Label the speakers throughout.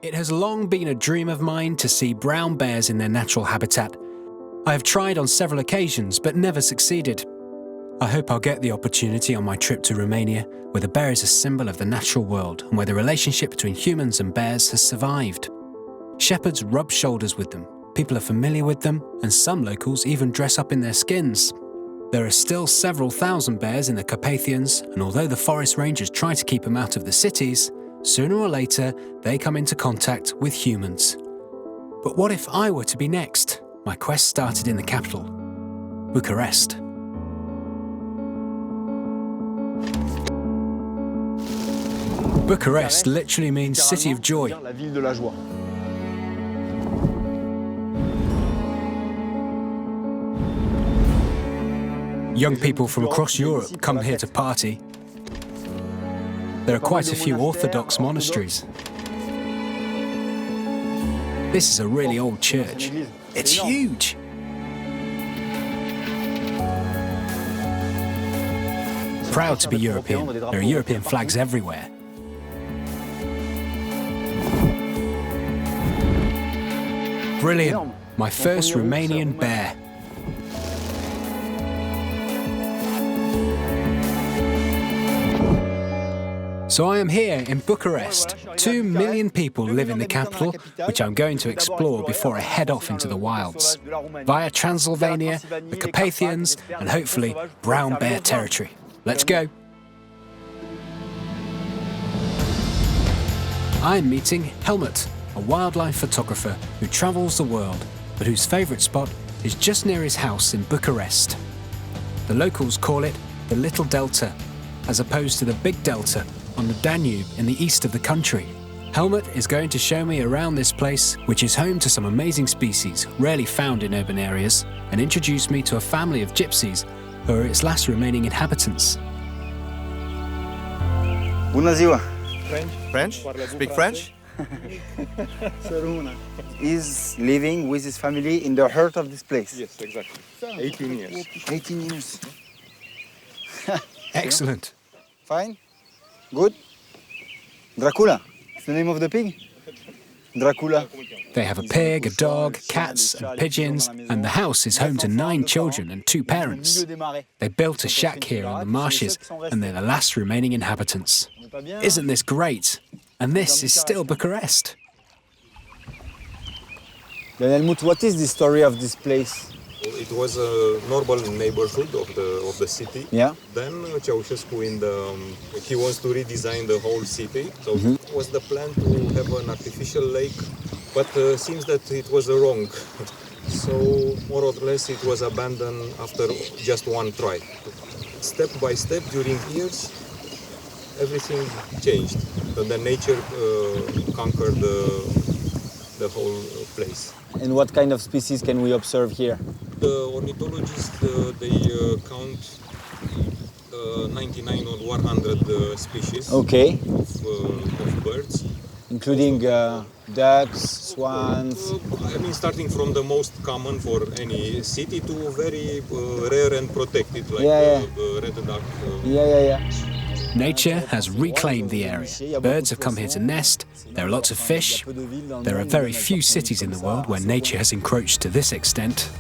Speaker 1: It has long been a dream of mine to see brown bears in their natural habitat. I have tried on several occasions but never succeeded. I hope I'll get the opportunity on my trip to Romania, where the bear is a symbol of the natural world and where the relationship between humans and bears has survived. Shepherds rub shoulders with them, people are familiar with them, and some locals even dress up in their skins. There are still several thousand bears in the Carpathians, and although the forest rangers try to keep them out of the cities, sooner or later they come into contact with humans. But what if I were to be next? My quest started in the capital, Bucharest. Bucharest literally means city of joy. Young people from across Europe come here to party. There are quite a few Orthodox monasteries. This is a really old church. It's huge. Proud to be European. There are European flags everywhere. Brilliant. My first Romanian bear. So I am here in Bucharest. 2 million people live in the capital, which I'm going to explore before I head off into the wilds, via Transylvania, the Carpathians, and hopefully brown bear territory. Let's go. I'm meeting Helmut, a wildlife photographer who travels the world, but whose favourite spot is just near his house in Bucharest. The locals call it the Little Delta, as opposed to the Big Delta on the Danube in the east of the country. Helmut is going to show me around this place, which is home to some amazing species rarely found in urban areas, and introduce me to a family of gypsies who are its last remaining inhabitants.
Speaker 2: Bună ziua!
Speaker 3: French? Speak French?
Speaker 2: He's living with his family in the heart of this place.
Speaker 3: Yes, exactly. 18 years.
Speaker 2: 18 years.
Speaker 1: Excellent.
Speaker 2: Fine? Good? Dracula. It's the name of the pig? Dracula.
Speaker 1: They have a pig, a dog, cats and pigeons, and the house is home to 9 children and 2 parents. They built a shack here in the marshes, and they're the last remaining inhabitants. Isn't this great? And this is still Bucharest.
Speaker 2: Then Helmut, what is the story of this place?
Speaker 3: It was a normal neighborhood of the city.
Speaker 2: Yeah.
Speaker 3: Then Ceausescu he wants to redesign the whole city. So it was the plan to have an artificial lake, but seems that it was wrong. So more or less it was abandoned after just one try. Step by step during years, everything changed. So the nature conquered the whole place.
Speaker 2: And what kind of species can we observe here?
Speaker 3: The ornithologists, they count 99 or 100 species of birds.
Speaker 2: Including ducks, swans?
Speaker 3: I mean, starting from the most common for any city to very rare and protected, like red duck.
Speaker 1: Nature has reclaimed the area. Birds have come here to nest. There are lots of fish. There are very few cities in the world where nature has encroached to this extent.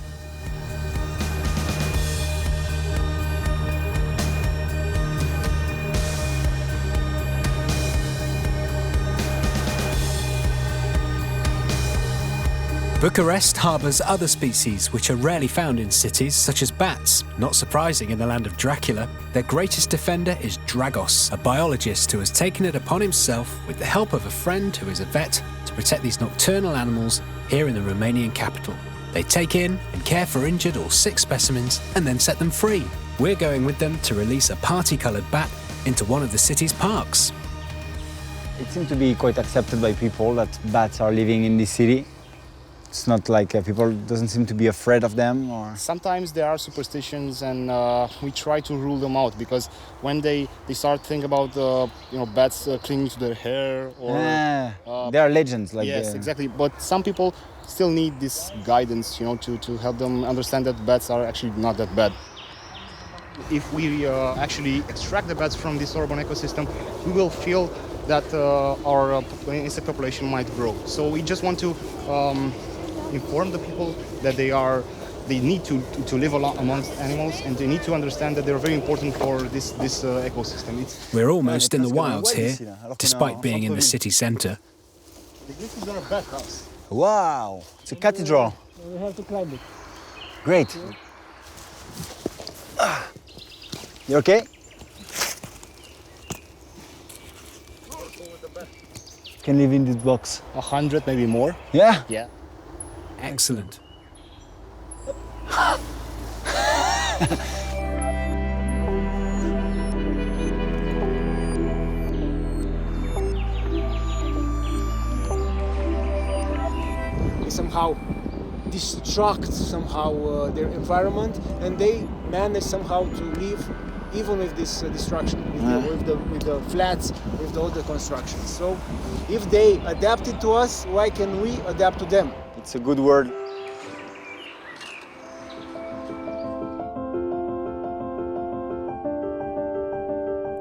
Speaker 1: Bucharest harbours other species which are rarely found in cities, such as bats. Not surprising in the land of Dracula. Their greatest defender is Dragos, a biologist who has taken it upon himself, with the help of a friend who is a vet, to protect these nocturnal animals here in the Romanian capital. They take in and care for injured or sick specimens and then set them free. We're going with them to release a party-coloured bat into one of the city's parks.
Speaker 2: It seems to be quite accepted by people that bats are living in this city. It's not like people doesn't seem to be afraid of them, or
Speaker 4: sometimes there are superstitions, and we try to rule them out, because when they start thinking about bats clinging to their hair, or
Speaker 2: they are legends. Like
Speaker 4: yes, exactly. But some people still need this guidance, to help them understand that bats are actually not that bad. If we actually extract the bats from this urban ecosystem, we will feel that our insect population might grow. So we just want to inform the people that they need to live amongst animals, and they need to understand that they're very important for this ecosystem.
Speaker 1: We're almost in the wilds here, despite being in the city centre.
Speaker 4: This is our bathhouse.
Speaker 2: Wow, it's a cathedral.
Speaker 5: We have to climb it.
Speaker 2: Great. You okay? Can live in this box.
Speaker 4: 100, maybe more.
Speaker 2: Yeah?
Speaker 4: Yeah.
Speaker 1: Excellent.
Speaker 5: They somehow destruct their environment, and they manage somehow to live even with this destruction, with the flats, with all the constructions. So if they adapted to us, why can we adapt to them?
Speaker 2: It's a good word.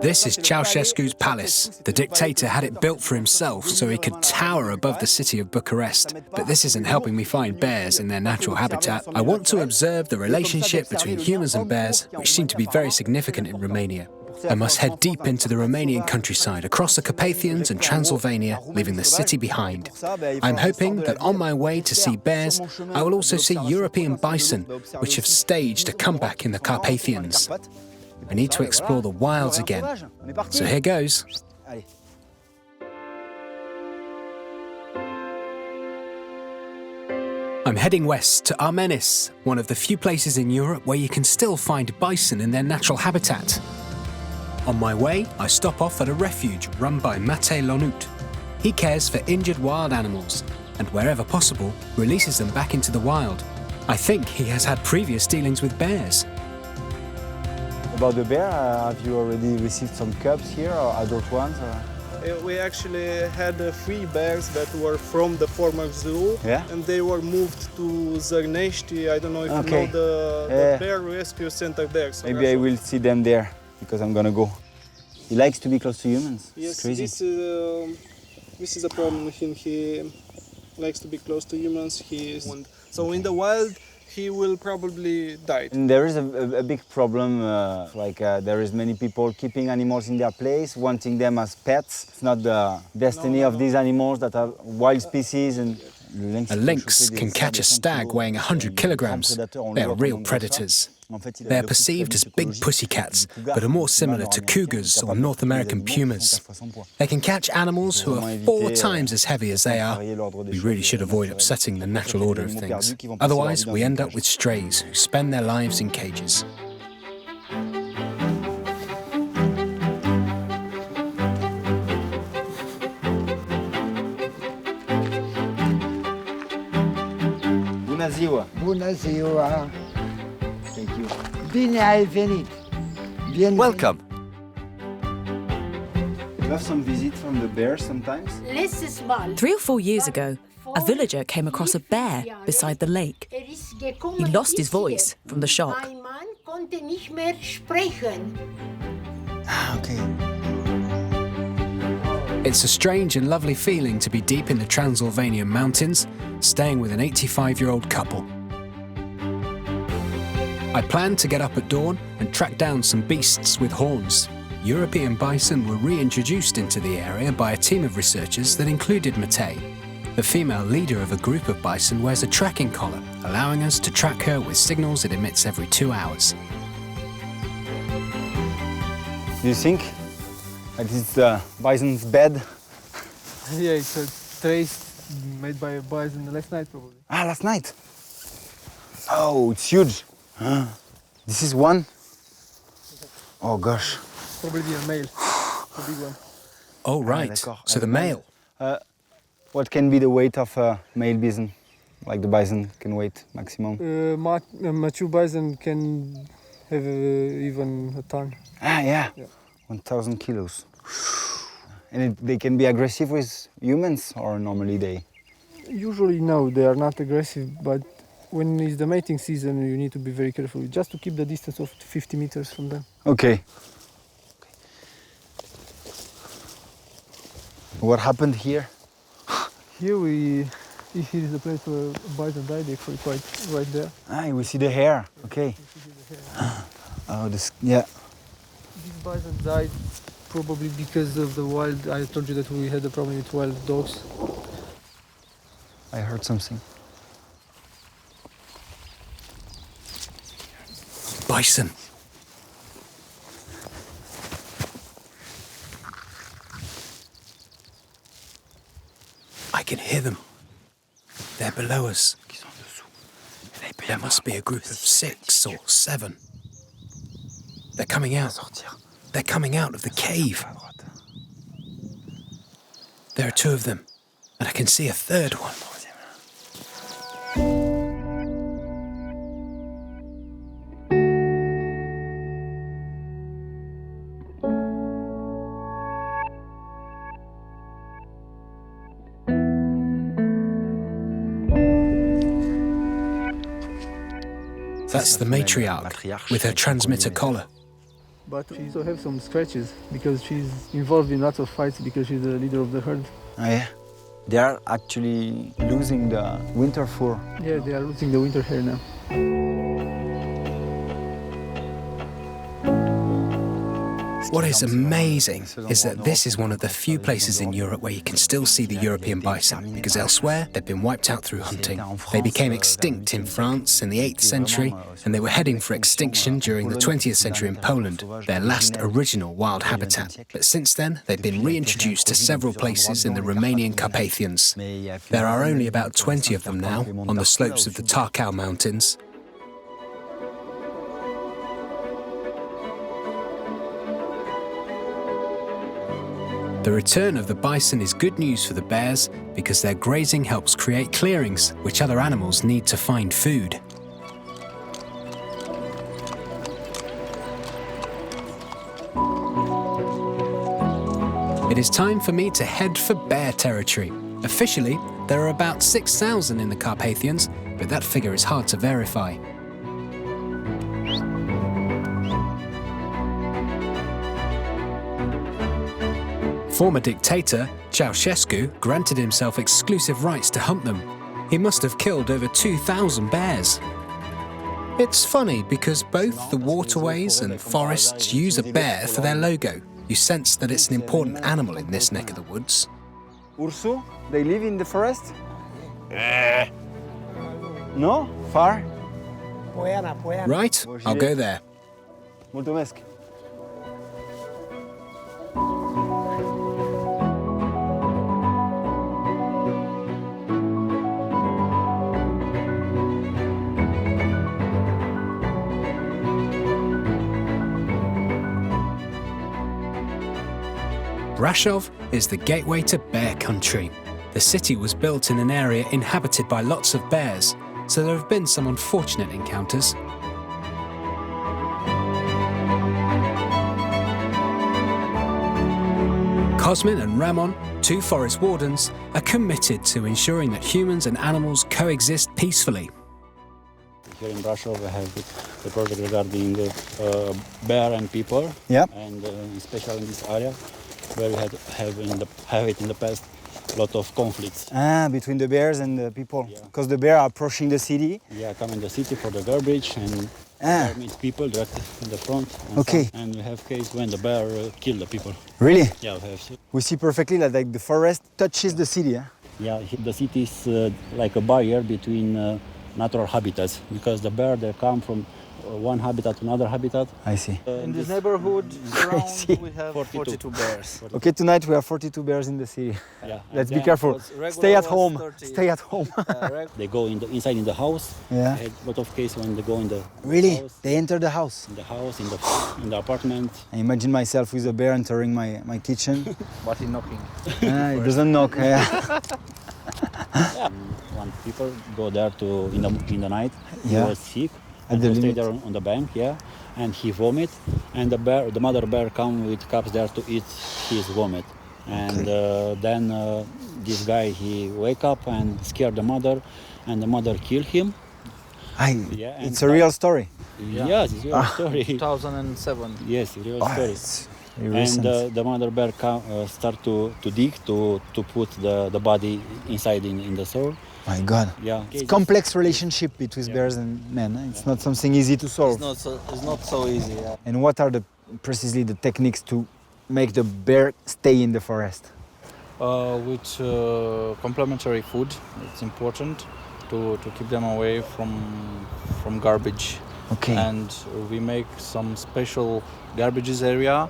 Speaker 1: This is Ceausescu's palace. The dictator had it built for himself so he could tower above the city of Bucharest. But this isn't helping me find bears in their natural habitat. I want to observe the relationship between humans and bears, which seem to be very significant in Romania. I must head deep into the Romanian countryside, across the Carpathians and Transylvania, leaving the city behind. I'm hoping that on my way to see bears, I will also see European bison, which have staged a comeback in the Carpathians. I need to explore the wilds again. So here goes. I'm heading west to Armenis, one of the few places in Europe where you can still find bison in their natural habitat. On my way, I stop off at a refuge run by Matthieu. He cares for injured wild animals and, wherever possible, releases them back into the wild. I think he has had previous dealings with bears.
Speaker 2: About the bear, have you already received some cubs here or adult ones? Or?
Speaker 6: We actually had 3 bears that were from the former zoo, and they were moved to Zărnești. I don't know if you know the bear rescue center there. So
Speaker 2: maybe I will see them there because I'm gonna go. He likes to be close to humans.
Speaker 6: Yes,
Speaker 2: it's crazy.
Speaker 6: This is a problem with him. He likes to be close to humans. So in the wild, he will probably die.
Speaker 2: And there is a big problem, there is many people keeping animals in their place, wanting them as pets. It's not the destiny of these animals that are wild species. And
Speaker 1: a lynx can catch a stag weighing 100 kilograms. They are real predators. They are perceived as big pussycats, but are more similar to cougars or North American pumas. They can catch animals who are 4 times as heavy as they are. We really should avoid upsetting the natural order of things. Otherwise, we end up with strays who spend their lives in cages.
Speaker 2: Bună ziua!
Speaker 7: Bună ziua!
Speaker 2: Thank you.
Speaker 7: Bine ai venit!
Speaker 8: Welcome!
Speaker 2: You have some visit from the bears sometimes?
Speaker 9: 3 or 4 years ago, a villager came across a bear beside the lake. He lost his voice from the shock.
Speaker 2: Okay.
Speaker 1: It's a strange and lovely feeling to be deep in the Transylvanian mountains, staying with an 85-year-old couple. I planned to get up at dawn and track down some beasts with horns. European bison were reintroduced into the area by a team of researchers that included Maillet. The female leader of a group of bison wears a tracking collar, allowing us to track her with signals it emits every 2 hours.
Speaker 2: Do you think that it's the bison's bed?
Speaker 6: Yeah, it's a trace made by a bison last night probably.
Speaker 2: Ah, last night? Oh, it's huge. This is one? Oh gosh.
Speaker 6: Probably a male, a big one.
Speaker 1: Oh, right. So the male.
Speaker 2: What can be the weight of a male bison? Like the bison can weight maximum?
Speaker 6: Mature bison can have even a ton.
Speaker 2: Ah, yeah. 1,000 kilos. And they can be aggressive with humans, or normally they?
Speaker 6: Usually no, they are not aggressive, but when it's the mating season, you need to be very careful, just to keep the distance of 50 meters from them.
Speaker 2: Okay. What happened here?
Speaker 10: Here is the place where bison died, actually, quite right there.
Speaker 2: Ah, we see the hair. Okay. Oh, this, yeah.
Speaker 10: This bison died probably because of the wild. I told you that we had a problem with wild dogs.
Speaker 2: I heard something.
Speaker 1: Bison. I can hear them. They're below us. There must be a group of 6 or 7. They're coming out. They're coming out of the cave. There are 2 of them, and I can see a 3rd one. That's the matriarch with her transmitter collar.
Speaker 10: But she also has some scratches because she's involved in lots of fights because she's the leader of the herd.
Speaker 2: Oh, yeah. They are actually losing the winter fur.
Speaker 10: Yeah, they are losing the winter hair now.
Speaker 1: What is amazing is that this is one of the few places in Europe where you can still see the European bison, because elsewhere they've been wiped out through hunting. They became extinct in France in the 8th century, and they were heading for extinction during the 20th century in Poland, their last original wild habitat. But since then, they've been reintroduced to several places in the Romanian Carpathians. There are only about 20 of them now on the slopes of the Carpathian Mountains. The return of the bison is good news for the bears because their grazing helps create clearings which other animals need to find food. It is time for me to head for bear territory. Officially, there are about 6,000 in the Carpathians, but that figure is hard to verify. Former dictator Ceausescu granted himself exclusive rights to hunt them. He must have killed over 2,000 bears. It's funny because both the waterways and forests use a bear for their logo. You sense that it's an important animal in this neck of the woods.
Speaker 2: Ursu? They live in the forest? No? Far?
Speaker 1: Right, I'll go there.
Speaker 2: Mulțumesc.
Speaker 1: Brasov is the gateway to bear country. The city was built in an area inhabited by lots of bears, so there have been some unfortunate encounters. Cosmin and Ramon, 2 forest wardens, are committed to ensuring that humans and animals coexist peacefully.
Speaker 11: Here in Brasov, we have the project regarding bear and people, and especially in this area, where we have it in the past, a lot of conflicts.
Speaker 2: Between the bears and the people, because the bears are approaching the city.
Speaker 11: Yeah, come in the city for the garbage and meet people directly in the front. And we have case when the bear kill the people.
Speaker 2: Really?
Speaker 11: Yeah, we have.
Speaker 2: We see perfectly that like the forest touches the city.
Speaker 11: Yeah, the city is like a barrier between natural habitats, because the bear, they come from one habitat to another habitat.
Speaker 2: I see.
Speaker 10: In this neighborhood around, we have 42 bears.
Speaker 2: Okay, tonight we have 42 bears in the city.
Speaker 11: Yeah.
Speaker 2: Let's be careful. Stay at home. Stay at home.
Speaker 11: They go inside in the house.
Speaker 2: Yeah.
Speaker 11: I had a lot of cases when they go in the
Speaker 2: house. They enter the house?
Speaker 11: In the house, in the apartment.
Speaker 2: I imagine myself with a bear entering my kitchen.
Speaker 10: But he's knocking.
Speaker 2: It doesn't knock.
Speaker 11: When people go there in the night, he was sick.
Speaker 2: And
Speaker 11: they stay there on the bank, and he vomit, and the mother bear come with cups there to eat his vomit, and then this guy, he wake up and scare the mother, and the mother kill him.
Speaker 2: It's a real story.
Speaker 11: Yes, it's a real story.
Speaker 10: 2007.
Speaker 11: Yes, real story. And the mother bear start to dig to put the body inside in the soil.
Speaker 2: My God.
Speaker 11: Yeah.
Speaker 2: It's a complex relationship between bears and men. It's not something easy to solve.
Speaker 11: It's not so easy. Yeah.
Speaker 2: And what are precisely the techniques to make the bear stay in the forest?
Speaker 12: With complementary food, it's important to keep them away from garbage.
Speaker 2: Okay.
Speaker 12: And we make some special garbages area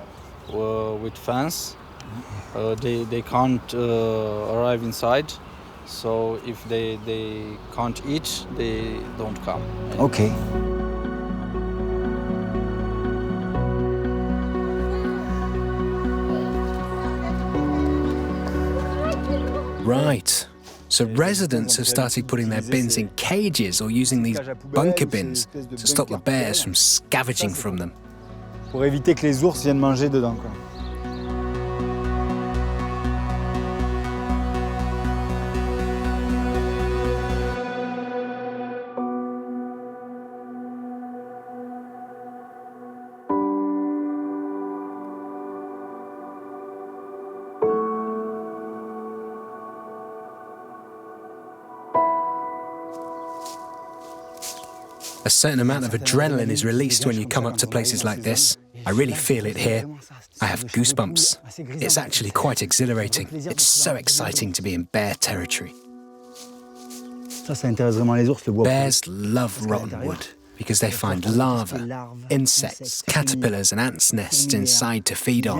Speaker 12: with fence. They can't arrive inside, so if they can't eat, they don't come.
Speaker 2: Okay.
Speaker 1: Right. So residents have started putting their bins in cages or using these bunker bins to stop the bears from scavenging from them.
Speaker 2: Pour éviter que les ours viennent manger dedans, quoi.
Speaker 1: A certain amount of adrenaline is released when you come up to places like this. I really feel it here. I have goosebumps. It's actually quite exhilarating. It's so exciting to be in bear territory. Bears love rotten wood because they find larvae, insects, caterpillars and ants' nests inside to feed on.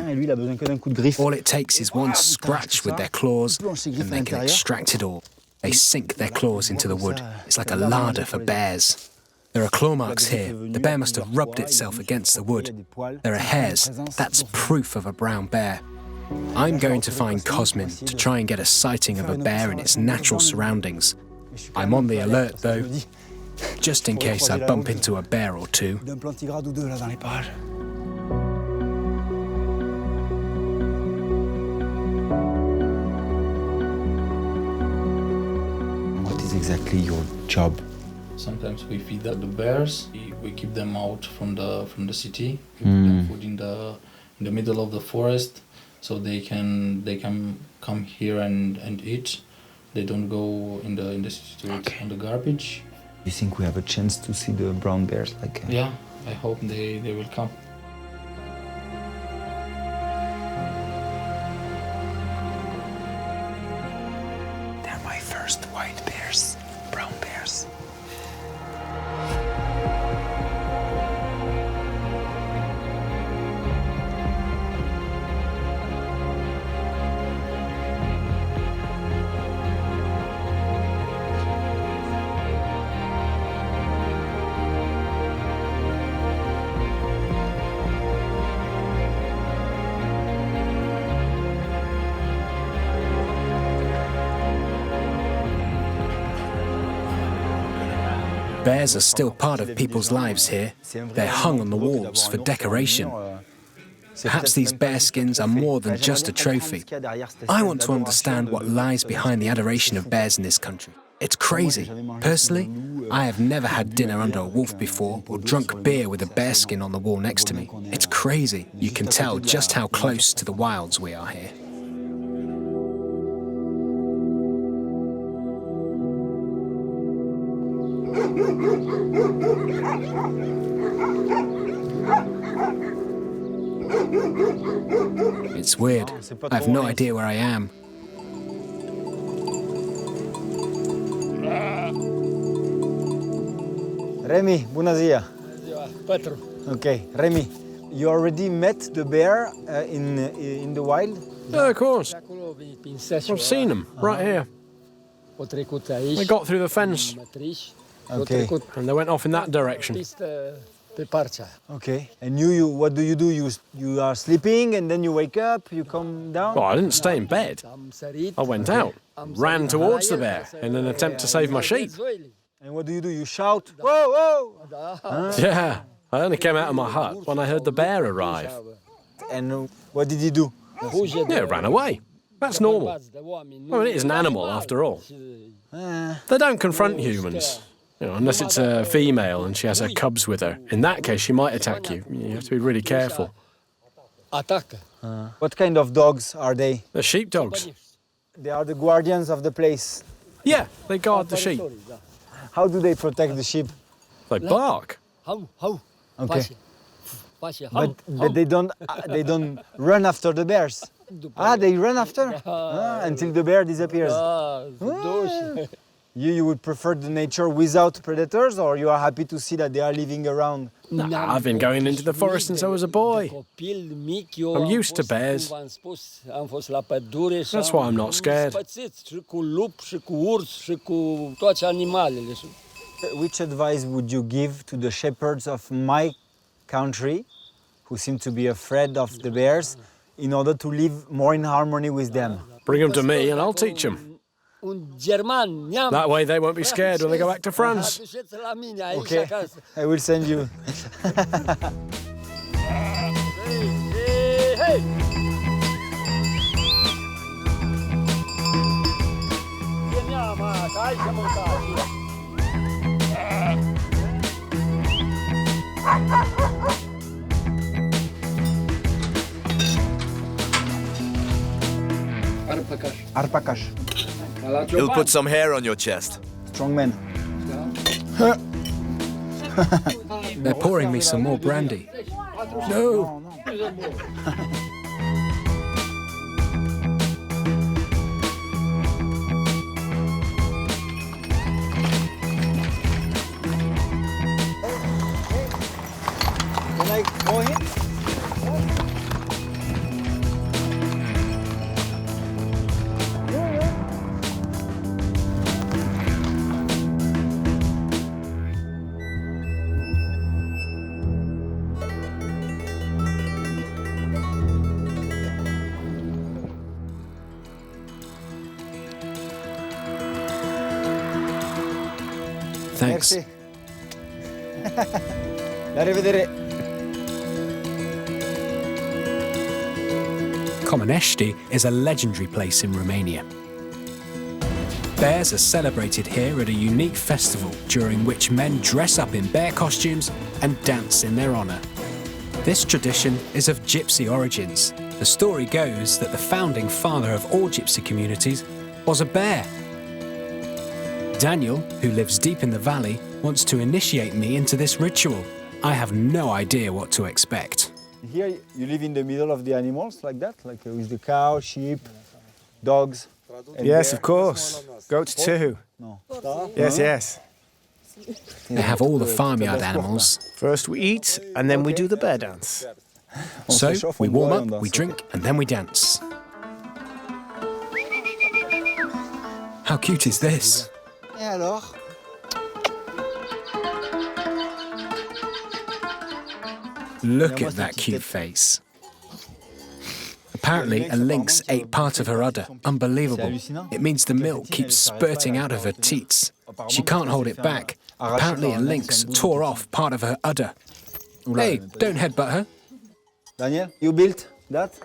Speaker 1: All it takes is one scratch with their claws and they can extract it all. They sink their claws into the wood. It's like a larder for bears. There are claw marks here. The bear must have rubbed itself against the wood. There are hairs. That's proof of a brown bear. I'm going to find Cosmin to try and get a sighting of a bear in its natural surroundings. I'm on the alert though, just in case I bump into a bear or two.
Speaker 2: What is exactly your job?
Speaker 12: Sometimes we feed the bears. We keep them out from the city. We put them food in the middle of the forest, so they can come here and eat. They don't go in the city to eat on the garbage.
Speaker 2: You think we have a chance to see the brown bears?
Speaker 12: Yeah, I hope they will come.
Speaker 1: They're my first white bears, brown bears. Bears are still part of people's lives here. They're hung on the walls for decoration. Perhaps these bear skins are more than just a trophy. I want to understand what lies behind the adoration of bears in this country. It's crazy. Personally, I have never had dinner under a wolf before or drunk beer with a bear skin on the wall next to me. It's crazy. You can tell just how close to the wilds we are here. It's weird. I have no idea where I am.
Speaker 2: Rémi, bună ziua.
Speaker 13: Petru.
Speaker 2: Okay, Rémi, you already met the bear in the wild?
Speaker 13: Yeah, of course. I've seen them right here. They got through the fence.
Speaker 2: Okay.
Speaker 13: And they went off in that direction.
Speaker 2: Okay. And you what do? You are sleeping and then you wake up, you come down?
Speaker 13: Well, I didn't stay in bed. I went out, ran towards the bear in an attempt to save my sheep.
Speaker 2: And what do? You shout, whoa, whoa!
Speaker 13: Huh? Yeah, I only came out of my hut when I heard the bear arrive.
Speaker 2: And what did he do?
Speaker 13: Yeah, ran away. That's normal. I mean, it is an animal after all. They don't confront humans. Unless it's a female and she has her cubs with her. In that case, she might attack you. You have to be really careful.
Speaker 2: What kind of dogs are they?
Speaker 13: They're sheepdogs.
Speaker 2: They are the guardians of the place.
Speaker 13: Yeah, they guard the sheep.
Speaker 2: How do they protect the sheep?
Speaker 13: They bark.
Speaker 2: Okay. But they don't run after the bears. They run after until the bear disappears. You would prefer the nature without predators, or you are happy to see that they are living around?
Speaker 13: Nah, I've been going into the forest since I was a boy. I'm used to bears. That's why I'm not scared.
Speaker 2: Which advice would you give to the shepherds of my country, who seem to be afraid of the bears, in order to live more in harmony with them?
Speaker 13: Bring them to me and I'll teach them. That way they won't be scared when they go back to France.
Speaker 2: Okay, I will send you. Arpakash.
Speaker 8: He'll put some hair on your chest.
Speaker 2: Strong man.
Speaker 1: They're pouring me some more brandy. No.
Speaker 2: Can I go in?
Speaker 1: Thanks.
Speaker 2: Merci. Arrivederci.
Speaker 1: Comănești is a legendary place in Romania. Bears are celebrated here at a unique festival during which men dress up in bear costumes and dance in their honour. This tradition is of gypsy origins. The story goes that the founding father of all gypsy communities was a bear. Daniel, who lives deep in the valley, wants to initiate me into this ritual. I have no idea what to expect.
Speaker 2: Here you live in the middle of the animals like that, like with the cow, sheep, dogs.
Speaker 5: Yes, of course. Goats too.
Speaker 2: No.
Speaker 5: Yes, yes.
Speaker 1: They have all the farmyard animals.
Speaker 5: First we eat and then we do the bear dance.
Speaker 1: So we warm up, we drink, and then we dance. How cute is this?
Speaker 2: Et alors?
Speaker 1: Look at that cute face. Apparently, a lynx ate part of her udder. Unbelievable. It means the milk keeps spurting out of her teats. She can't hold it back. Apparently, a lynx tore off part of her udder. Hey, don't headbutt her.
Speaker 2: Daniel, you built that?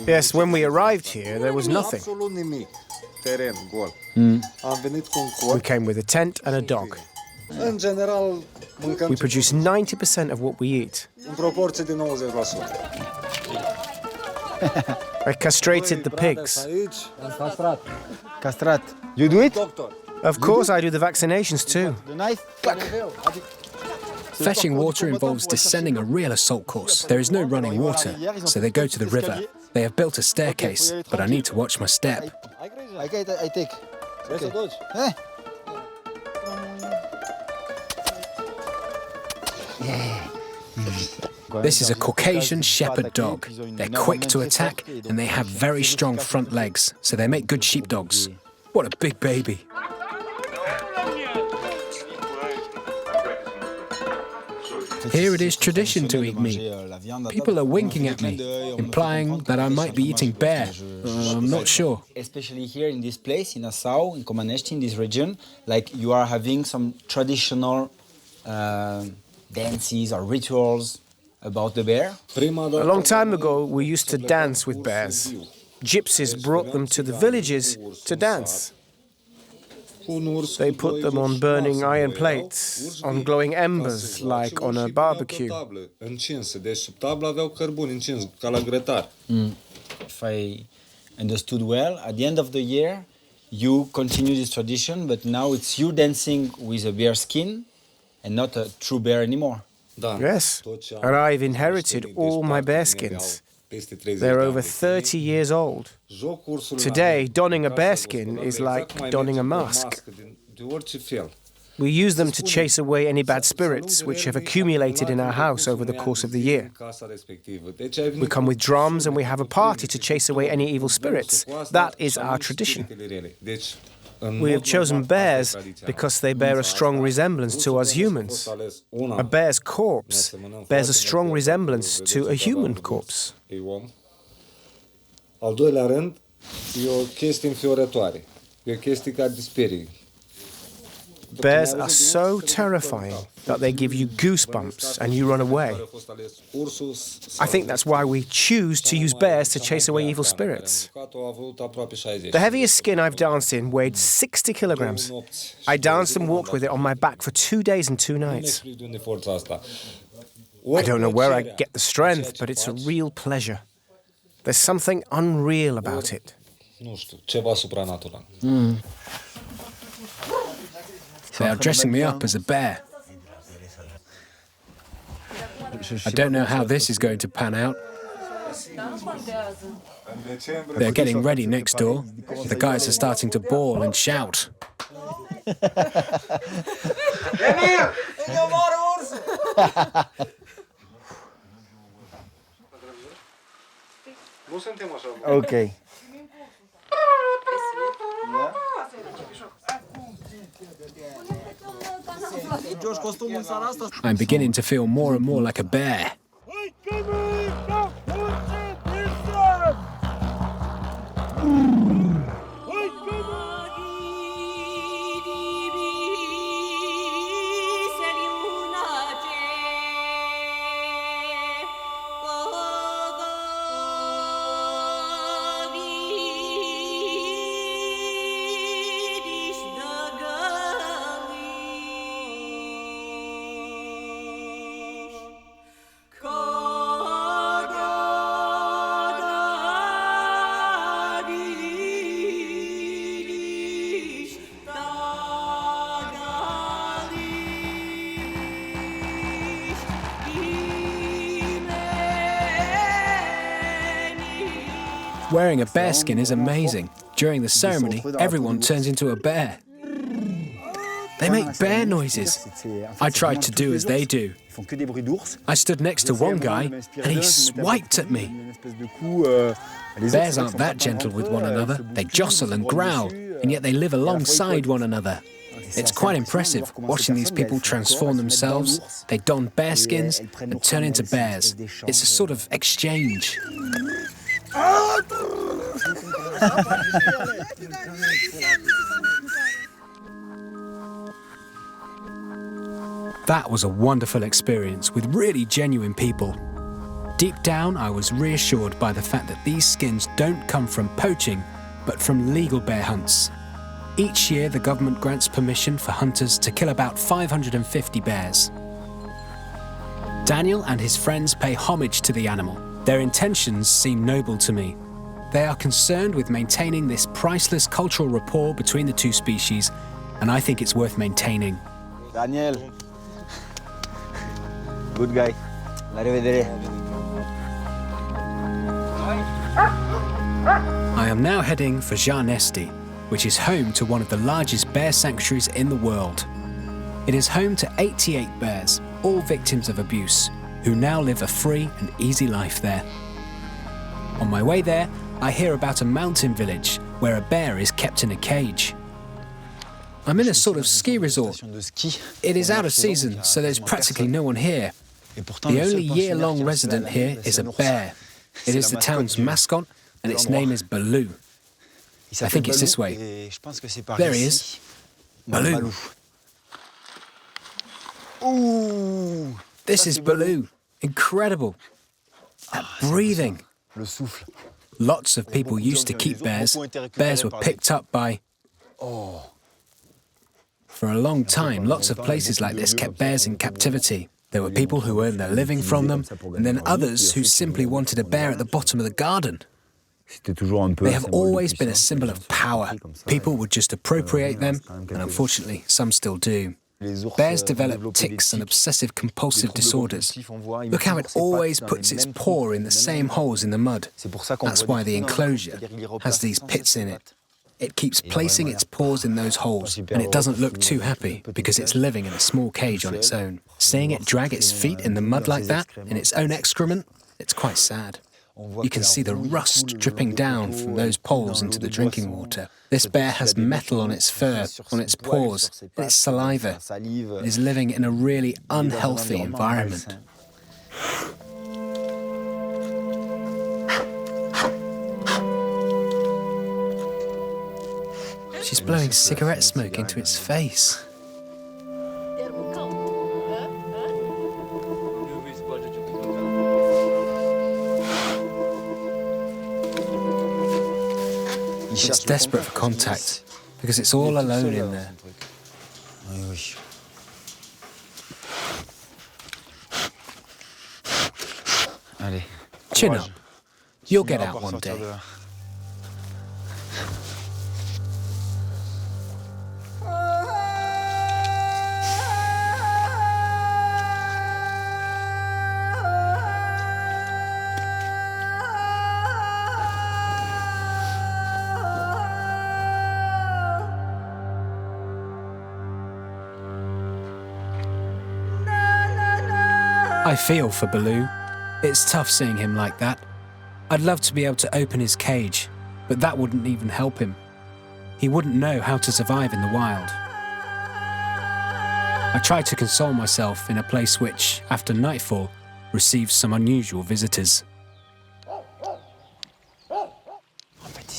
Speaker 5: Yes, when we arrived here, there was nothing. We came with a tent and a dog. We produce 90% of what we eat. I castrated the pigs.
Speaker 2: Castrat. You do it?
Speaker 5: Of course, I do the vaccinations too.
Speaker 2: The knife?
Speaker 1: Fetching water involves descending a real assault course. There is no running water, so they go to the river. They have built a staircase, but I need to watch my step.
Speaker 2: I take. Okay.
Speaker 1: This is a Caucasian shepherd dog. They're quick to attack and they have very strong front legs, so they make good sheepdogs. What a big baby. Here it is tradition to eat meat. People are winking at me, implying that I might be eating bear. I'm not sure.
Speaker 2: Especially here in this place, in Nassau, in Comănești, in this region, like you are having some traditional dances or rituals about the bear.
Speaker 5: A long time ago, we used to dance with bears. Gypsies brought them to the villages to dance. They put them on burning iron plates, on glowing embers, like on a barbecue.
Speaker 2: If I understood well, at the end of the year, you continue this tradition, but now it's you dancing with a bear skin and not a true bear anymore.
Speaker 5: Yes, and I've inherited all my bear skins. They're over 30 years old. Today, donning a bearskin is like donning a mask. We use them to chase away any bad spirits which have accumulated in our house over the course of the year. We come with drums and we have a party to chase away any evil spirits. That is our tradition. We have chosen bears because they bear a strong resemblance to us humans. A bear's corpse bears a strong resemblance to a human corpse.
Speaker 14: Al doilea rând, e o chestie înfiorătoare. E o chestie ca disperii.
Speaker 5: Bears are so terrifying that they give you goosebumps and you run away. I think that's why we choose to use bears to chase away evil spirits. The heaviest skin I've danced in weighed 60 kilograms. I danced and walked with it on my back for 2 days and 2 nights. I don't know where I get the strength, but it's a real pleasure. There's something unreal about it.
Speaker 1: They are dressing me up as a bear. I don't know how this is going to pan out. They're getting ready next door. The guys are starting to bawl and shout.
Speaker 2: Okay.
Speaker 1: I'm beginning to feel more and more like a bear. Wearing a bearskin is amazing. During the ceremony, everyone turns into a bear. They make bear noises. I tried to do as they do. I stood next to one guy and he swiped at me. Bears aren't that gentle with one another. They jostle and growl, and yet they live alongside one another. It's quite impressive watching these people transform themselves. They don bearskins and turn into bears. It's a sort of exchange. That was a wonderful experience with really genuine people. Deep down, I was reassured by the fact that these skins don't come from poaching, but from legal bear hunts. Each year, the government grants permission for hunters to kill about 550 bears. Daniel and his friends pay homage to the animal. Their intentions seem noble to me. They are concerned with maintaining this priceless cultural rapport between the two species, and I think it's worth maintaining.
Speaker 2: Daniel. Good guy. Arrivederci.
Speaker 1: I am now heading for Jarnesti, which is home to one of the largest bear sanctuaries in the world. It is home to 88 bears, all victims of abuse, who now live a free and easy life there. On my way there, I hear about a mountain village where a bear is kept in a cage. I'm in a sort of ski resort. It is out of season, so there's practically no one here. The only year-long resident here is a bear. It is the town's mascot, and its name is Baloo. I think it's this way. There he is. Baloo.
Speaker 2: Ooh,
Speaker 1: this is Baloo. Incredible. That breathing. Lots of people used to keep bears. Bears were picked up by... For a long time, lots of places like this kept bears in captivity. There were people who earned their living from them, and then others who simply wanted a bear at the bottom of the garden. They have always been a symbol of power. People would just appropriate them, and unfortunately, some still do. Bears develop tics and obsessive-compulsive disorders. Look how it always puts its paw in the same holes in the mud. That's why the enclosure has these pits in it. It keeps placing its paws in those holes, and it doesn't look too happy because it's living in a small cage on its own. Seeing it drag its feet in the mud like that, in its own excrement, it's quite sad. You can see the rust dripping down from those poles into the drinking water. This bear has metal on its fur, on its paws, and its saliva. It is living in a really unhealthy environment. She's blowing cigarette smoke into its face. It's desperate for contact because it's all alone in there. Chin up. You'll get out one day. I feel for Baloo. It's tough seeing him like that. I'd love to be able to open his cage, but that wouldn't even help him. He wouldn't know how to survive in the wild. I tried to console myself in a place which, after nightfall, receives some unusual visitors.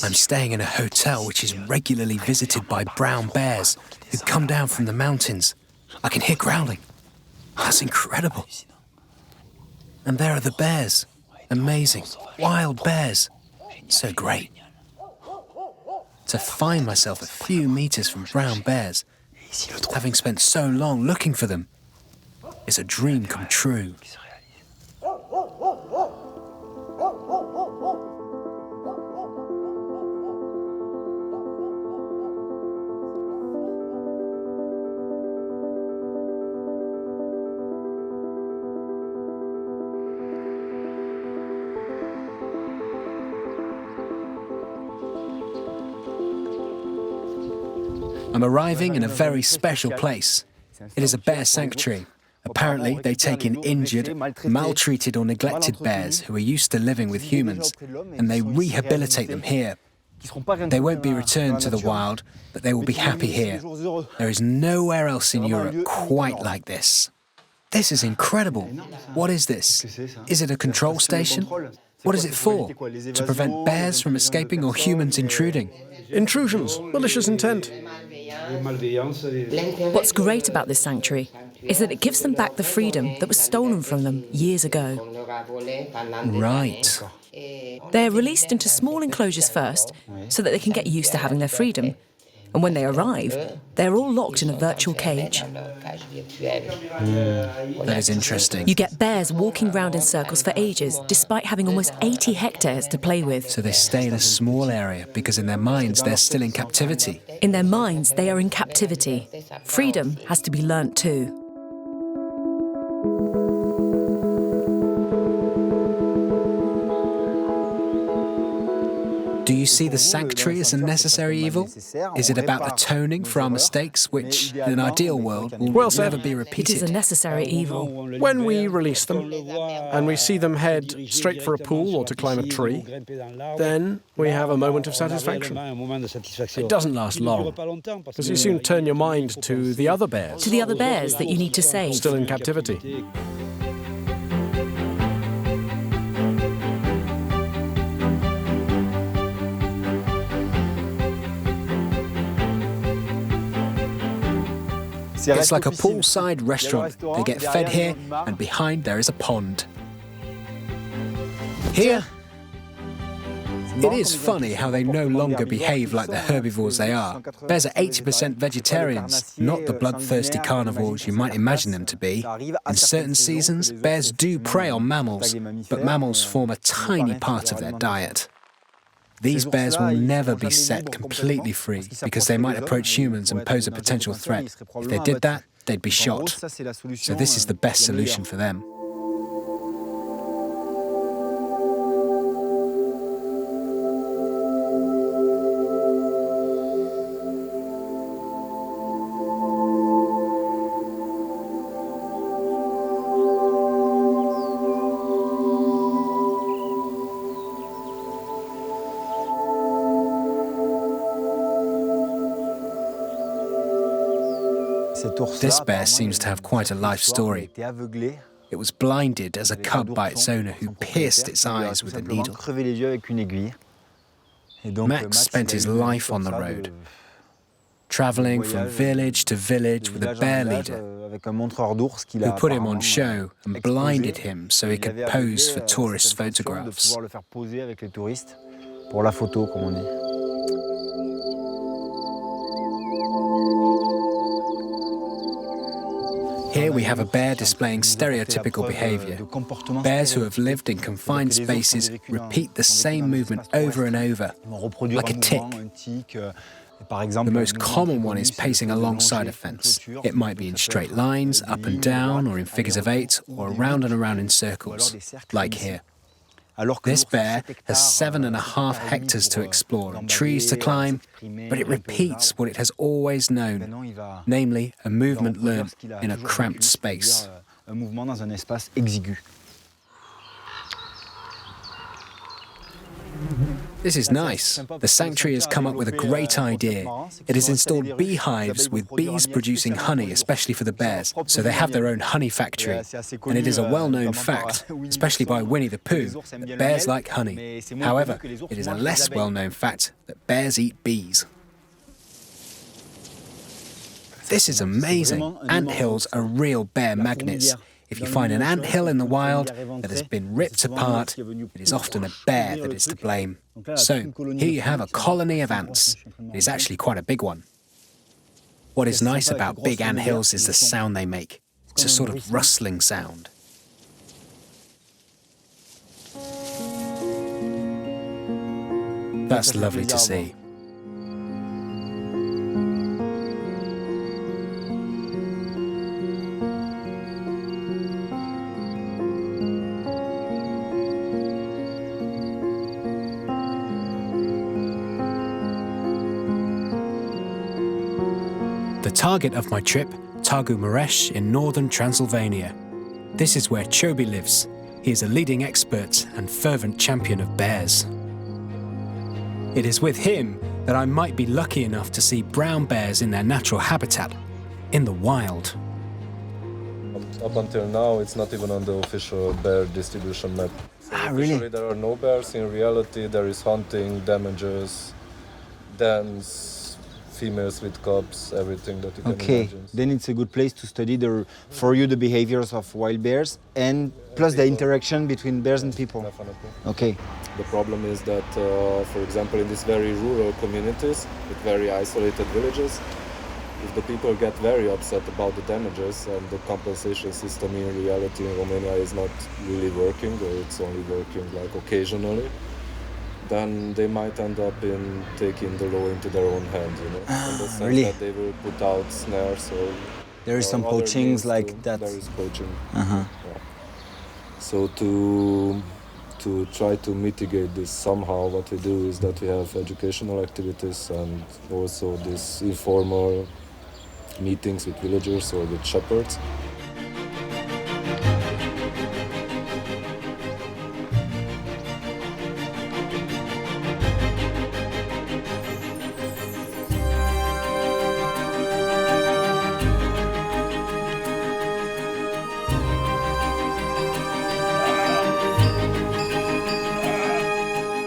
Speaker 1: I'm staying in a hotel which is regularly visited by brown bears who come down from the mountains. I can hear growling. That's incredible. And there are the bears. Amazing, wild bears. So great. To find myself a few meters from brown bears, having spent so long looking for them, is a dream come true. I'm arriving in a very special place. It is a bear sanctuary. Apparently, they take in injured, maltreated or neglected bears who are used to living with humans, and they rehabilitate them here. They won't be returned to the wild, but they will be happy here. There is nowhere else in Europe quite like this. This is incredible. What is this? Is it a control station? What is it for? To prevent bears from escaping or humans intruding?
Speaker 13: Intrusions, malicious intent.
Speaker 9: What's great about this sanctuary is that it gives them back the freedom that was stolen from them years ago.
Speaker 1: Right.
Speaker 9: They're released into small enclosures first so that they can get used to having their freedom. And when they arrive, they're all locked in a virtual cage.
Speaker 1: That is interesting.
Speaker 9: You get bears walking round in circles for ages, despite having almost 80 hectares to play with.
Speaker 1: So they stay in a small area because in their minds they're still in captivity.
Speaker 9: In their minds, they are in captivity. Freedom has to be learnt too.
Speaker 1: Do you see the sanctuary as a necessary evil? Is it about atoning for our mistakes, which, in an ideal world, will never be repeated?
Speaker 9: It is a necessary evil.
Speaker 13: When we release them, and we see them head straight for a pool or to climb a tree, then we have a moment of satisfaction. It doesn't last long, because you soon turn your mind to the other bears.
Speaker 9: To the other bears that you need to save.
Speaker 13: Still in captivity.
Speaker 1: It's like a poolside restaurant. They get fed here, and behind there is a pond. Here, It is funny how they no longer behave like the herbivores they are. Bears are 80% vegetarians, not the bloodthirsty carnivores you might imagine them to be. In certain seasons, bears do prey on mammals, but mammals form a tiny part of their diet. These bears will never be set completely free because they might approach humans and pose a potential threat. If they did that, they'd be shot. So this is the best solution for them. This bear seems to have quite a life story. It was blinded as a cub by its owner, who pierced its eyes with a needle. Max spent his life on the road, travelling from village to village with a bear leader who put him on show and blinded him so he could pose for tourist photographs. Here we have a bear displaying stereotypical behaviour. Bears who have lived in confined spaces repeat the same movement over and over, like a tick. The most common one is pacing alongside a fence. It might be in straight lines, up and down, or in figures of 8, or around and around in circles, like here. This bear has 7.5 hectares to explore and trees to climb, but it repeats what it has always known, namely a movement learned in a cramped space. This is nice. The sanctuary has come up with a great idea. It has installed beehives with bees producing honey, especially for the bears, so they have their own honey factory. And it is a well-known fact, especially by Winnie the Pooh, that bears like honey. However, it is a less well-known fact that bears eat bees. This is amazing. Anthills are real bear magnets. If you find an anthill in the wild that has been ripped apart, it is often a bear that is to blame. So, here you have a colony of ants. It is actually quite a big one. What is nice about big anthills is the sound they make. It's a sort of rustling sound. That's lovely to see. The target of my trip, Târgu Mureș in northern Transylvania. This is where Chobi lives. He is a leading expert and fervent champion of bears. It is with him that I might be lucky enough to see brown bears in their natural habitat, in the wild.
Speaker 15: Up until now, it's not even on the official bear distribution map. So really? There are no bears. In reality, there is hunting, damages, dens, females with cubs, everything that you can imagine.
Speaker 2: Then it's a good place to study for you the behaviors of wild bears and plus the interaction between bears and people.
Speaker 15: Definitely.
Speaker 2: Okay.
Speaker 15: The problem is that, for example, in these very rural communities with very isolated villages, if the people get very upset about the damages and the compensation system in reality in Romania is not really working, or it's only working like occasionally, then they might end up in taking the law into their own hands, you know, in the sense that they will put out snares or
Speaker 2: there is some poachings like that.
Speaker 15: There is poaching. Yeah. So to try to mitigate this somehow, what we do is that we have educational activities and also these informal meetings with villagers or with shepherds.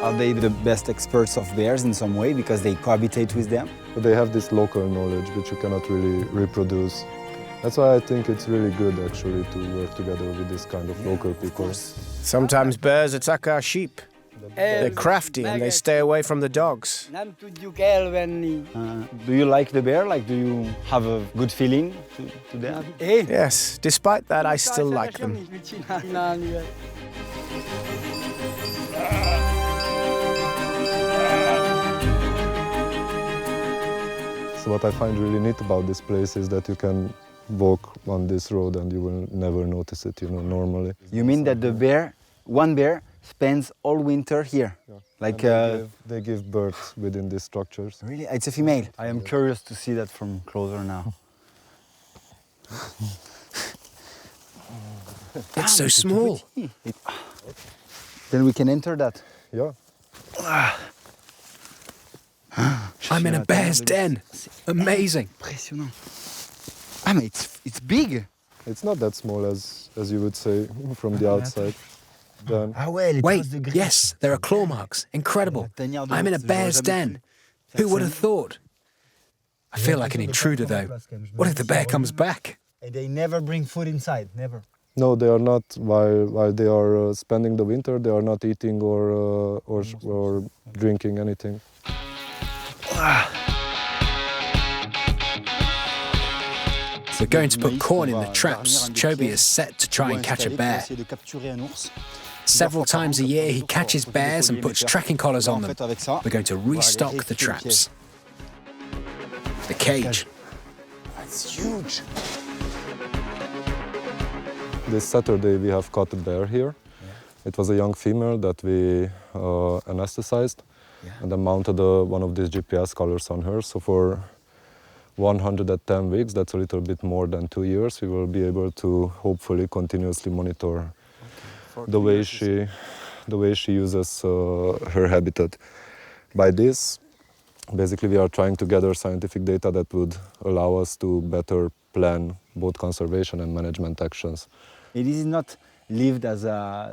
Speaker 2: Are they the best experts of bears in some way because they cohabitate with them?
Speaker 15: But they have this local knowledge which you cannot really reproduce. That's why I think it's really good actually to work together with this kind of local people.
Speaker 5: Sometimes bears attack our sheep.
Speaker 13: They're crafty and they stay away from the dogs.
Speaker 2: Do you like the bear? Like, do you have a good feeling to them?
Speaker 13: Yes, despite that, I still like them.
Speaker 15: So what I find really neat about this place is that you can walk on this road and you will never notice it, normally.
Speaker 2: You mean that the bear, one bear, spends all winter here?
Speaker 15: Yeah.
Speaker 2: Like
Speaker 15: they give birth within these structures.
Speaker 2: Really? It's a female. I am curious to see that from closer now.
Speaker 1: It's so small.
Speaker 2: Then we can enter that.
Speaker 15: Yeah.
Speaker 1: I'm in a bear's den. Amazing.
Speaker 2: I mean, it's big.
Speaker 15: It's not that small as you would say from the outside. Then.
Speaker 1: Wait, yes, there are claw marks. Incredible. I'm in a bear's den. Who would have thought? I feel like an intruder, though. What if the bear comes back?
Speaker 2: They never bring food inside, never.
Speaker 15: No, they are not. While they are spending the winter, they are not eating or drinking anything.
Speaker 1: We're going to put corn in the traps. Chobi is set to try and catch a bear. Several times a year, he catches bears and puts tracking collars on them. We're going to restock the traps. The cage.
Speaker 2: That's huge.
Speaker 15: This Saturday we have caught a bear here. It was a young female that we anesthetized and then mounted one of these GPS collars on her. So for 110 weeks, that's a little bit more than 2 years, we will be able to hopefully continuously monitor the way she uses her habitat. By this, basically we are trying to gather scientific data that would allow us to better plan both conservation and management actions.
Speaker 2: It is not lived as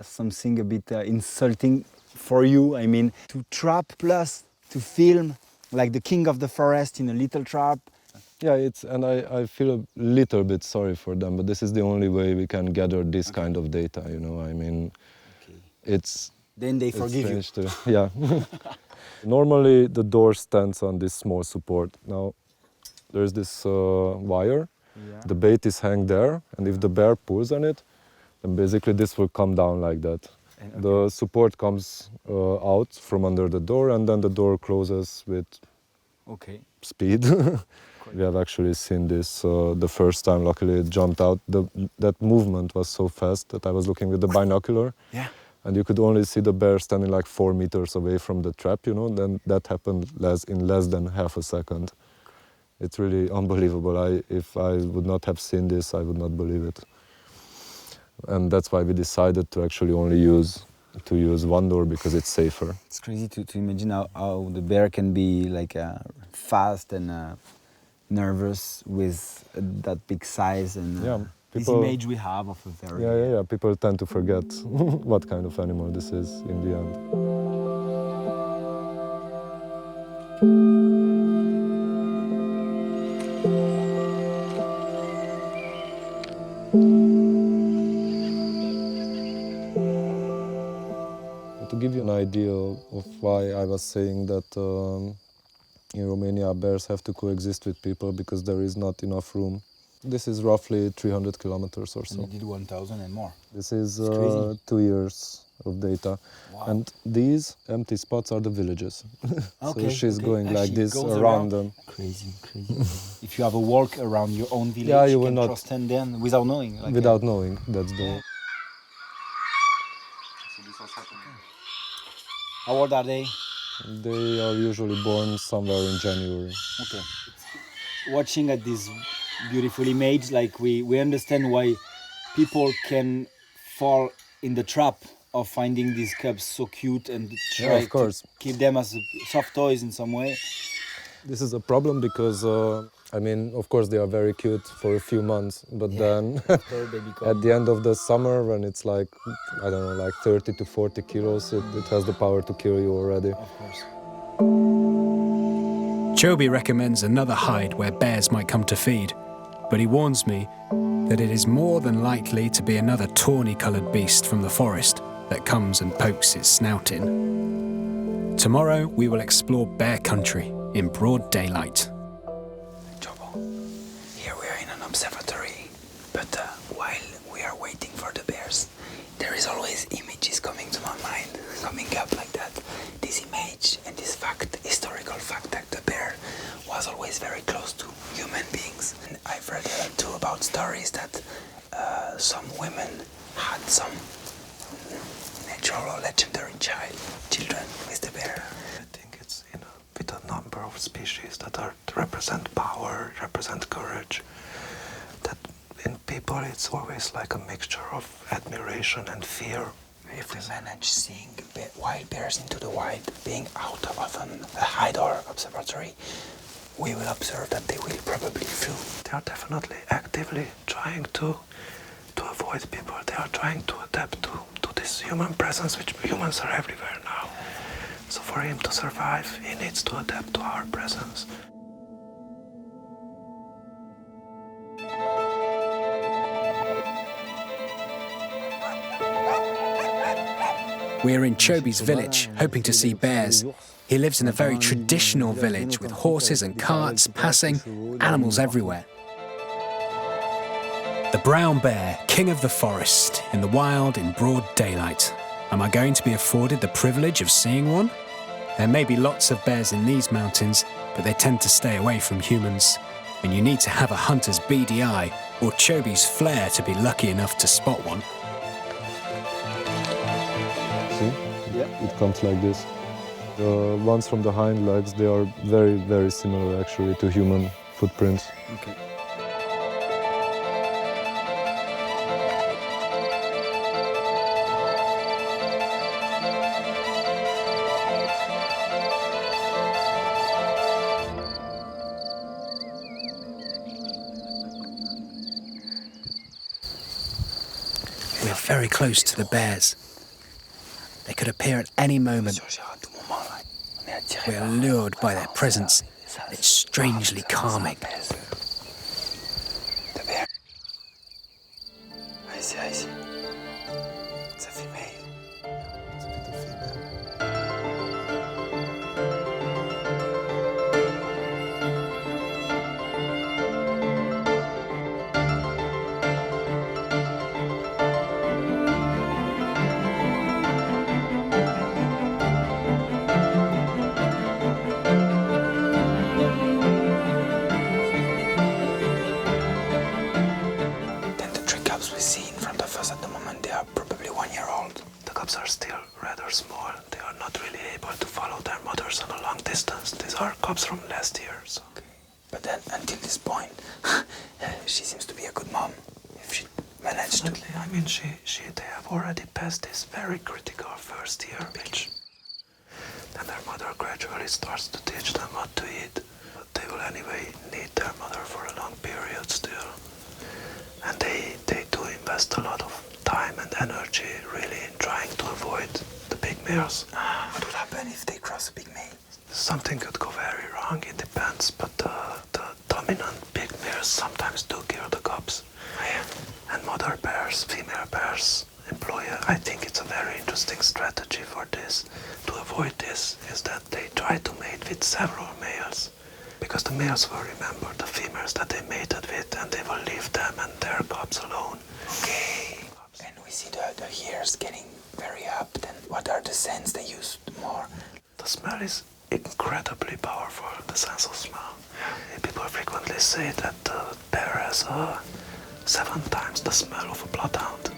Speaker 2: something a bit insulting for you, I mean, to trap plus to film like the king of the forest in a little trap.
Speaker 15: Yeah, and I feel a little bit sorry for them, but this is the only way we can gather this kind of data, I mean, it's...
Speaker 2: Then they forgive you.
Speaker 15: Yeah. Normally the door stands on this small support. Now there's this wire, the bait is hanging there, and if the bear pulls on it, then basically this will come down like that. The support comes out from under the door, and then the door closes with speed. We have actually seen this the first time. Luckily, it jumped out. That movement was so fast that I was looking with the binocular, and you could only see the bear standing like 4 meters away from the trap. Then that happened in less than half a second. It's really unbelievable. If I would not have seen this, I would not believe it. And that's why we decided to actually only use one door, because it's safer.
Speaker 2: It's crazy to imagine how the bear can be like fast and nervous with that big size and this image we have of a very...
Speaker 15: Yeah. People tend to forget what kind of animal this is in the end. To give you an idea of why I was saying that in Romania bears have to coexist with people, because there is not enough room. This is roughly 300 kilometers or so.
Speaker 2: And you did 1,000 and more.
Speaker 15: This is 2 years of data.
Speaker 2: Wow.
Speaker 15: And these empty spots are the villages. So she's going like this
Speaker 2: around
Speaker 15: them.
Speaker 2: Crazy. If you have a walk around your own village, you can trust them without knowing. Like
Speaker 15: without knowing, that's the...
Speaker 2: How old are they?
Speaker 15: They are usually born somewhere in January.
Speaker 2: Okay. Watching at this beautiful image, like we understand why people can fall in the trap of finding these cubs so cute and try to keep them as soft toys in some way.
Speaker 15: This is a problem because, I mean, of course they are very cute for a few months, but then at the end of the summer, when it's like, I don't know, like 30 to 40 kilos, it has the power to kill you already.
Speaker 2: Of course.
Speaker 1: Chobi recommends another hide where bears might come to feed, but he warns me that it is more than likely to be another tawny-coloured beast from the forest, that comes and pokes its snout in. Tomorrow we will explore bear country in broad daylight.
Speaker 16: Here we are in an observatory, but while we are waiting for the bears, there is always images coming to my mind, coming up like that. This image and this fact, historical fact that the bear was always very close to human beings. And I've read too about stories that some women had some natural or legendary children with the bear.
Speaker 17: I think it's with a number of species that represent power, represent courage. That in people it's always like a mixture of admiration and fear.
Speaker 16: If we manage seeing wild bears into the wild, being out of a hide or observatory, we will observe that they will probably flew.
Speaker 17: They are definitely actively trying to avoid people. They are trying to adapt to this human presence, which humans are everywhere now. So for him to survive, he needs to adapt to our presence.
Speaker 1: We're in Chobi's village, hoping to see bears. He lives in a very traditional village with horses and carts passing, animals everywhere. The brown bear, king of the forest, in the wild in broad daylight. Am I going to be afforded the privilege of seeing one? There may be lots of bears in these mountains, but they tend to stay away from humans. And you need to have a hunter's beady eye or Chobi's flair to be lucky enough to spot one.
Speaker 15: See? Yeah. It comes like this. The ones from the hind legs, they are very, very similar actually to human footprints.
Speaker 2: Okay.
Speaker 1: We're very close to the bears. They could appear at any moment. We're lured by their presence. It's strangely calming.
Speaker 16: I see. It's a female. It's a bit of female. We see in front of us at the moment, they are probably 1 year old.
Speaker 17: The cubs are still rather small. They are not really able to follow their mothers on a long distance. These are cubs from last year. So.
Speaker 16: Okay. But then, until this point, she seems to be a good mom. If she managed to...
Speaker 17: I mean, they have already passed this very critical first year, which then their mother gradually starts to teach them what to eat. But they will anyway need their mother for a long period still. And they do invest a lot of time and energy really in trying to avoid the big males.
Speaker 16: What would happen if they cross a big male?
Speaker 17: Something could go very wrong, it depends, but the dominant big males sometimes do kill the cubs. And mother bears, female bears employ, I think it's a very interesting strategy for this. To avoid this is that they try to mate with several males. Because the males will remember the females that they mated with and they will leave them and their cubs alone.
Speaker 16: Okay. And we see the hairs getting very up. Then what are the scents they use more?
Speaker 17: The smell is incredibly powerful, the sense of smell. People frequently say that the bear has 7 times the smell of a bloodhound.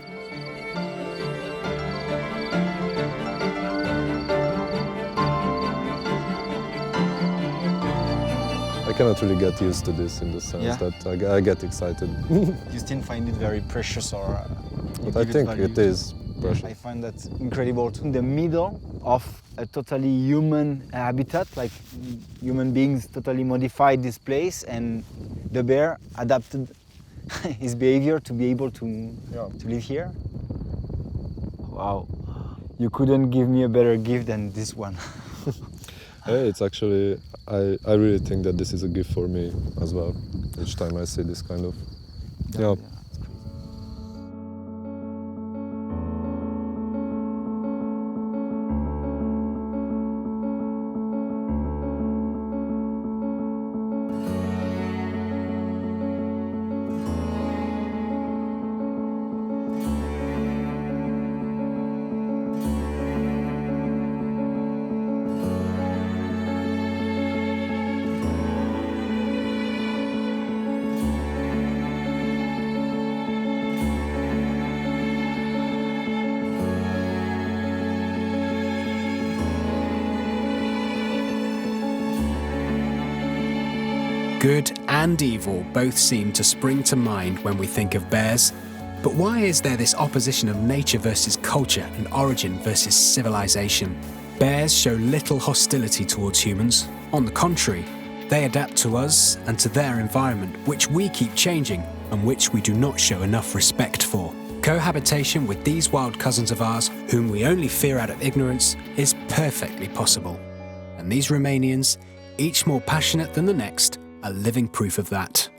Speaker 15: I cannot really get used to this in the sense that I get excited.
Speaker 2: You still find it very precious, or
Speaker 15: I think it is precious.
Speaker 2: I find that incredible. In the middle of a totally human habitat, like human beings totally modified this place, and the bear adapted his behavior to be able to live here. Wow, you couldn't give me a better gift than this one.
Speaker 15: Hey, it's actually, I really think that this is a gift for me as well, each time I see this kind of,
Speaker 1: Good and evil both seem to spring to mind when we think of bears. But why is there this opposition of nature versus culture and origin versus civilization? Bears show little hostility towards humans. On the contrary, they adapt to us and to their environment, which we keep changing and which we do not show enough respect for. Cohabitation with these wild cousins of ours, whom we only fear out of ignorance, is perfectly possible. And these Romanians, each more passionate than the next, are living proof of that.